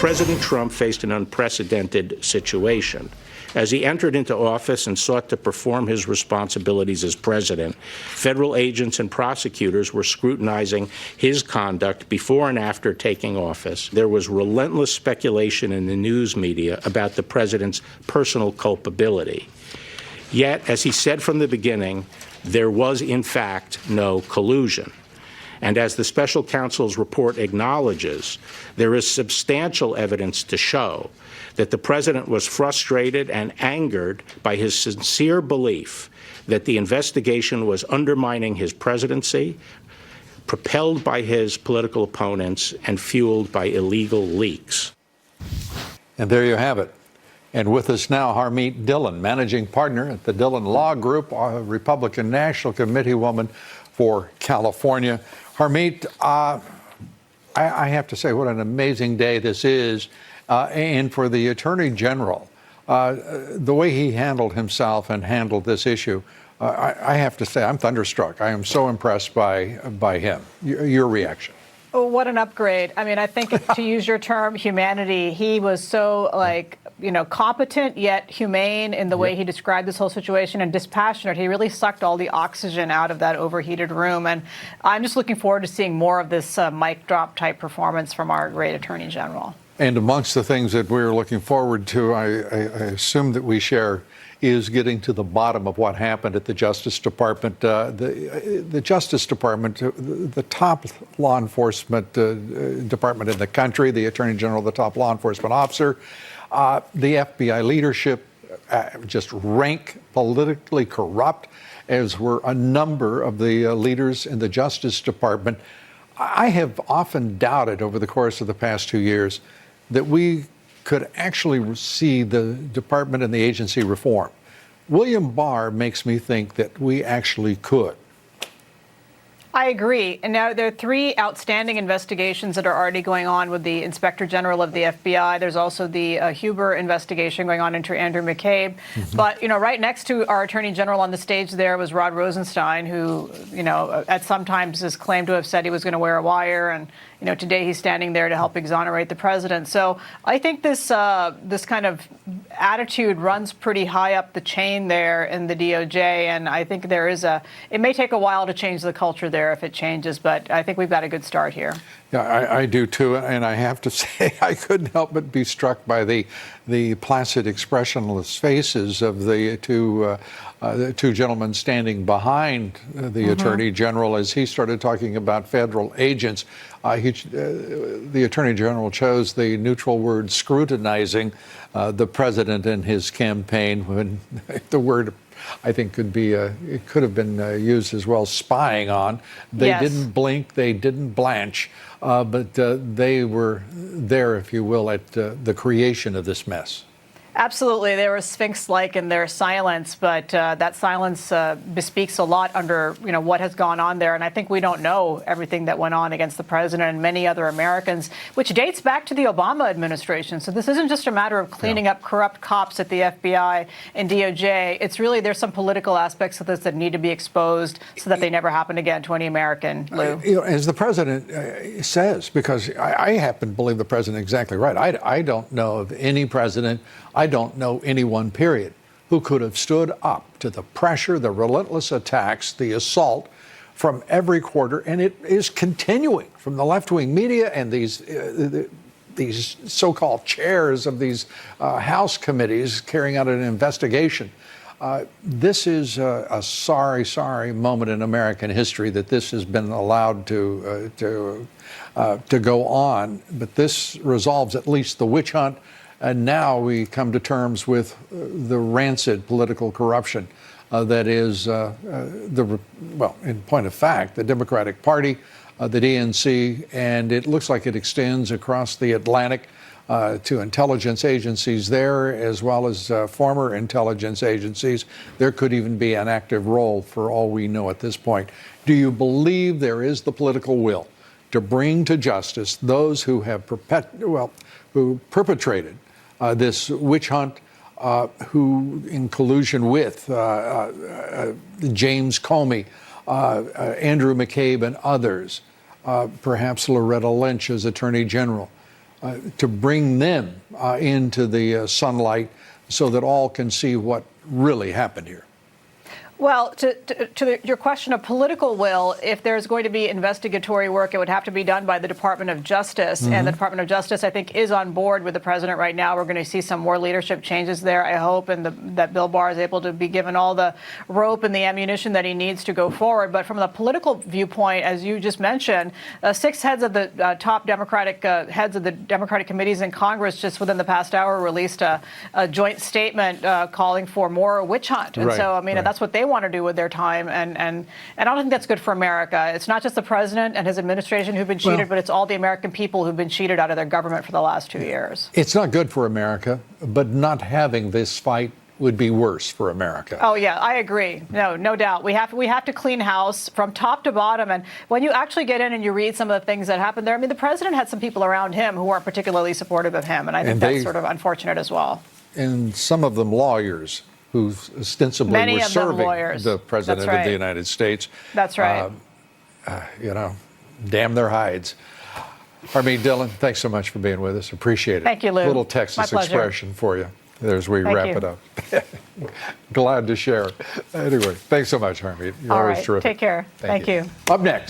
President Trump faced an unprecedented situation. As he entered into office and sought to perform his responsibilities as president, federal agents and prosecutors were scrutinizing his conduct before and after taking office. There was relentless speculation in the news media about the president's personal culpability. Yet, as he said from the beginning, there was, in fact, no collusion. And as the special counsel's report acknowledges, there is substantial evidence to show that the president was frustrated and angered by his sincere belief that the investigation was undermining his presidency, propelled by his political opponents, and fueled by illegal leaks. And there you have it. And with us now, Harmeet Dhillon, managing partner at the Dhillon Law Group, a Republican National Committee woman for California. Harmeet, I have to say what an amazing day this is. And for the Attorney General, the way he handled himself and handled this issue, I have to say I'm thunderstruck. I am so impressed by him. Your reaction? Oh, what an upgrade. I mean, I think to use your term, humanity, he was so competent yet humane in the way he described this whole situation, and dispassionate. He really sucked all the oxygen out of that overheated room. And I'm just looking forward to seeing more of this mic drop type performance from our great Attorney General. And amongst the things that we're looking forward to, I assume that we share, is getting to the bottom of what happened at the Justice Department. The Justice Department, the top law enforcement department in the country, the Attorney General, the top law enforcement officer, the FBI leadership, just rank politically corrupt, as were a number of the leaders in the Justice Department. I have often doubted over the course of the past 2 years that we could actually see the department and the agency reform. William Barr makes me think that we actually could. I agree. And now there are 3 outstanding investigations that are already going on with the Inspector General of the FBI. There's also the Huber investigation going on into Andrew McCabe. Mm-hmm. But, right next to our Attorney General on the stage there was Rod Rosenstein, who, at some times is claimed to have said he was going to wear a wire. And, today he's standing there to help exonerate the president. So I think this kind of attitude runs pretty high up the chain there in the DOJ. And I think it may take a while to change the culture there if it changes, but I think we've got a good start here. Yeah, I do too, and I have to say I couldn't help but be struck by the placid, expressionless faces of the two gentlemen standing behind the Attorney General as he started talking about federal agents. The Attorney General chose the neutral word scrutinizing the president in his campaign, when the word I think it could have been used as well, spying on. They didn't blink, they didn't blanch, but they were there, if you will, at the creation of this mess. Absolutely. They were Sphinx-like in their silence, but that silence bespeaks a lot under, what has gone on there. And I think we don't know everything that went on against the president and many other Americans, which dates back to the Obama administration. So this isn't just a matter of cleaning up corrupt cops at the FBI and DOJ. It's really, there's some political aspects of this that need to be exposed so that they never happen again to any American, Lou. As the president says, because I happen to believe the president exactly right. I don't know of any president, I don't know anyone, period, who could have stood up to the pressure, the relentless attacks, the assault from every quarter, and it is continuing from the left-wing media and these so-called chairs of these House committees carrying out an investigation. This is a sorry moment in American history that this has been allowed to go on. But this resolves at least the witch hunt. And now we come to terms with the rancid political corruption that is, in point of fact, the Democratic Party, the DNC, and it looks like it extends across the Atlantic to intelligence agencies there, as well as former intelligence agencies. There could even be an active role, for all we know at this point. Do you believe there is the political will to bring to justice those who have perpetrated this witch hunt, who, in collusion with James Comey, Andrew McCabe, and others, perhaps Loretta Lynch as Attorney General? to bring them into the sunlight so that all can see what really happened here? Well, to your question of political will, if there's going to be investigatory work, it would have to be done by the Department of Justice. And the Department of Justice, I think, is on board with the president right now. We're going to see some more leadership changes there, I hope, and that Bill Barr is able to be given all the rope and the ammunition that he needs to go forward. But from the political viewpoint, as you just mentioned, 6 heads of the top Democratic heads of the Democratic committees in Congress just within the past hour released a joint statement calling for more witch hunt. And so, I mean, that's what they want to do with their time, and I don't think that's good for America. It's not just the president and his administration who've been cheated, but it's all the American people who've been cheated out of their government for the last 2 years. It's not good for America, but not having this fight would be worse for America. Oh yeah, I agree. No doubt. We have to clean house from top to bottom. And when you actually get in and you read some of the things that happened there, I mean, the president had some people around him who weren't particularly supportive of him, and I think that's sort of unfortunate as well. And some of them lawyers who ostensibly Many were of them serving lawyers. the president of the United States. That's right. You know, damn their hides. Harmeet Dhillon, thanks so much for being with us. Appreciate it. Thank you, Lou. Little Texas expression for you as we wrap it up. Glad to share. Anyway, thanks so much, Harmeet. You're always terrific. Take care. Thank you. Up next.